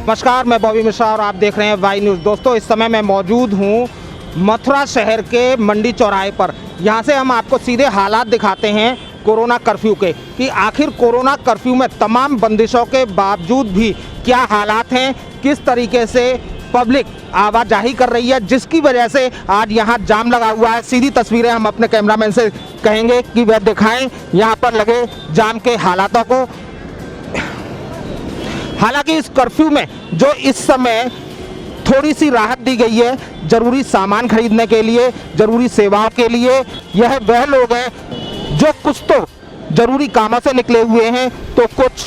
नमस्कार, मैं बॉबी मिश्रा और आप देख रहे हैं वाई न्यूज़। दोस्तों, इस समय मैं मौजूद हूँ मथुरा शहर के मंडी चौराहे पर। यहाँ से हम आपको सीधे हालात दिखाते हैं कोरोना कर्फ्यू के, कि आखिर कोरोना कर्फ्यू में तमाम बंदिशों के बावजूद भी क्या हालात हैं, किस तरीके से पब्लिक आवाजाही कर रही है, जिसकी वजह से आज यहाँ जाम लगा हुआ है। सीधी तस्वीरें हम अपने कैमरामैन से कहेंगे कि वह दिखाएं यहाँ पर लगे जाम के हालातों को। हालांकि इस कर्फ्यू में जो इस समय थोड़ी सी राहत दी गई है जरूरी सामान खरीदने के लिए, जरूरी सेवाओं के लिए, यह वह लोग हैं जो कुछ तो जरूरी कामों से निकले हुए हैं तो कुछ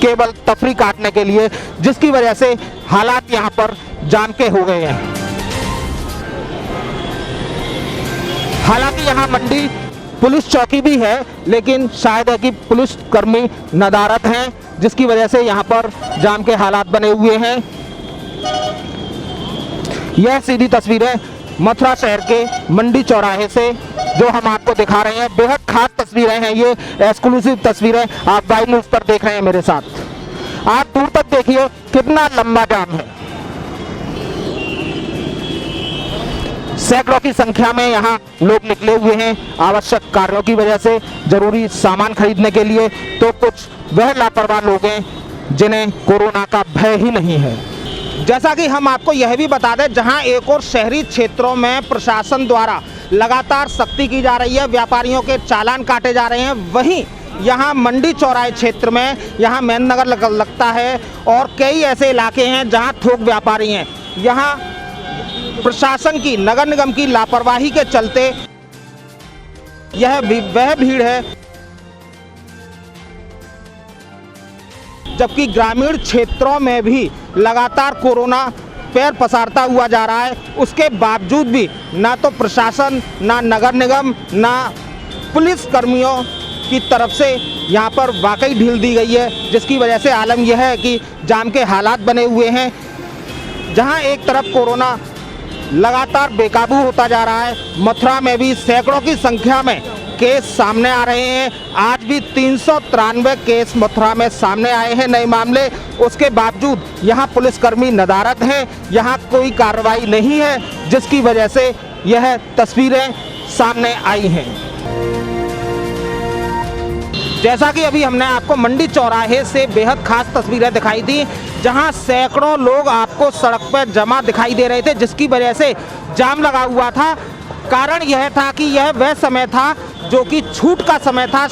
केवल तफरी काटने के लिए, जिसकी वजह से हालात यहाँ पर जाम के हो गए हैं। हालांकि यहाँ मंडी पुलिस चौकी भी है, लेकिन शायद है कि पुलिस कर्मी नदारद हैं, जिसकी वजह से यहाँ पर जाम के हालात बने हुए हैं। यह सीधी तस्वीरें मथुरा शहर के मंडी चौराहे से जो हम आपको दिखा रहे हैं, बेहद खास तस्वीरें हैं, ये एक्सक्लूसिव तस्वीरें आप वाई न्यूज़ पर देख रहे हैं मेरे साथ। आप दूर तक देखिए कितना लंबा जाम है, सैकड़ों की संख्या में यहाँ लोग निकले हुए हैं आवश्यक कार्यों की वजह से, जरूरी सामान खरीदने के लिए। तो कुछ वह लापरवाह लोग हैं जिन्हें कोरोना का भय ही नहीं है। जैसा कि हम आपको यह भी बता दें, जहां एक और शहरी क्षेत्रों में प्रशासन द्वारा लगातार सख्ती की जा रही है, व्यापारियों के चालान काटे जा रहे हैं, वहीं यहाँ मंडी चौराहे क्षेत्र में यहाँ मेन नगर लगता है और कई ऐसे इलाके हैं जहाँ थोक व्यापारी हैं। यहाँ प्रशासन की, नगर निगम की लापरवाही के चलते यह वह भीड़ है, जबकि ग्रामीण क्षेत्रों में भी लगातार कोरोना पैर पसारता हुआ जा रहा है। उसके बावजूद भी ना तो प्रशासन, ना नगर निगम, ना पुलिस कर्मियों की तरफ से यहाँ पर वाकई ढील दी गई है, जिसकी वजह से आलम यह है कि जाम के हालात बने हुए हैं। जहाँ एक तरफ कोरोना लगातार बेकाबू होता जा रहा है, मथुरा में भी सैकड़ों की संख्या में केस सामने आ रहे हैं। आज भी 393 केस मथुरा में सामने आए हैं, नए मामले। उसके बावजूद यहाँ पुलिसकर्मी नदारद हैं, यहाँ कोई कार्रवाई नहीं है, जिसकी वजह से यह तस्वीरें सामने आई हैं। जैसा कि अभी हमने आपको मंडी चौराहे से बेहद खास तस्वीरें दिखाई थी, जहां सैकड़ों लोग आपको सड़क पर जमा दिखाई दे रहे थे, जिसकी वजह से जाम लगा हुआ था। कारण यह था कि यह वह समय था जो कि छूट का समय था।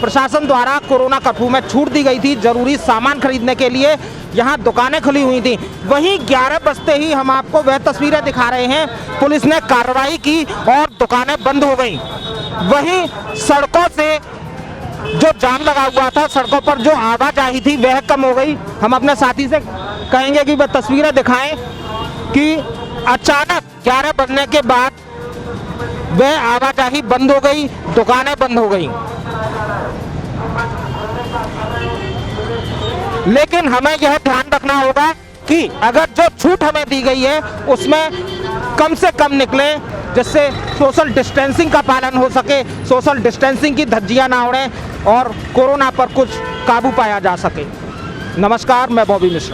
प्रशासन द्वारा कोरोना कर्फ्यू में छूट दी गई थी, जरूरी सामान खरीदने के लिए यहाँ दुकानें खुली हुई थी। वहीं 11 बजते ही हम आपको वह तस्वीरें दिखा रहे हैं, पुलिस ने कार्रवाई की और दुकानें बंद हो गई। वहीं सड़कों से जो जाम लगा हुआ था, सड़कों पर जो आवाजाही थी वह कम हो गई। हम अपने साथी से कहेंगे कि वह तस्वीरें दिखाएं कि अचानक 11 बजने के बाद वह आवाजाही बंद हो गई, दुकानें बंद हो गई। लेकिन हमें यह ध्यान रखना होगा कि अगर जो छूट हमें दी गई है उसमें कम से कम निकले, जिससे सोशल डिस्टेंसिंग का पालन हो सके, सोशल डिस्टेंसिंग की धज्जियां ना उड़ें और कोरोना पर कुछ काबू पाया जा सके। नमस्कार, मैं बॉबी मिश्रा।